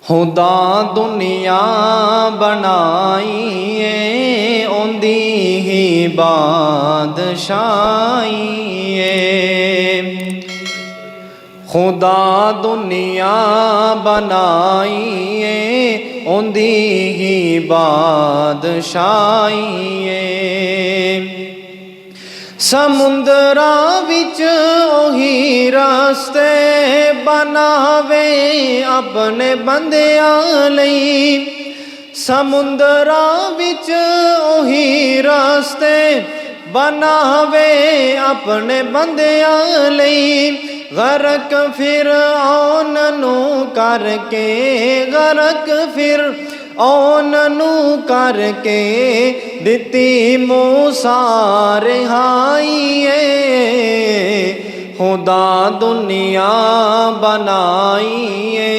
खुदा दुनिया बनाई है ओंदी ही बादशाही है। खुदा दुनिया बनाई है ओंदी ही बादशाही है। समुंदरा विच ओही रास्ते बनावे अपने बंदियां लई। समुंदरा विच ओही रास्ते बनावे अपने बंदियां लई। गरक फिरऔन नू करके गरक फिरऔन नू करके दिती मूसा रिहाई है। खुदा दुनिया बनाई है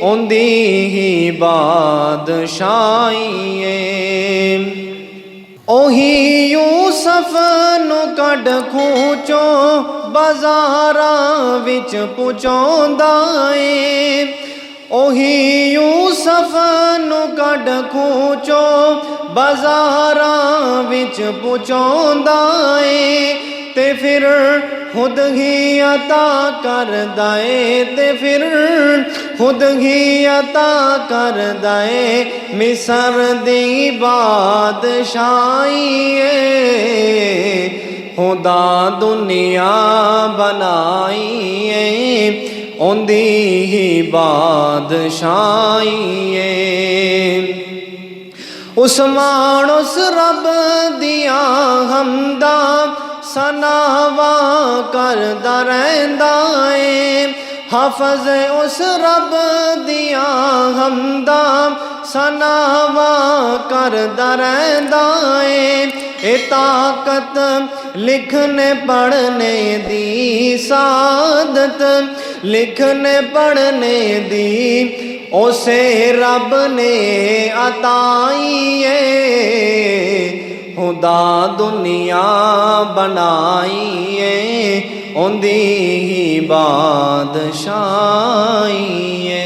ओंदी ही बादशाही है। ओही यूसुफ नू कढ खूंचो बाजारां विच पुचाउंदा है। ओही यूसुफ नू कढ खूंचो बाजारां विच पुचाउंदा है। ते फिर खुद ही अता करदा है ते फिर खुद ही अता करदा है मिस्र दी बादशाही है। खुदा दुनिया बनाई है ओंदी ही बादशाही है। उस मानुस रब दिया हमदा सनावा करदा रहिंदा है। हाफिज उस रब दिया हमदा सनावा करदा रहिंदा है। ए ताकत लिखने पढ़ने दी सादत लिखने पढ़ने दी उसे रब ने अताई है। खुदा दुनिया बनाई है ओंदी ही बादशाही है।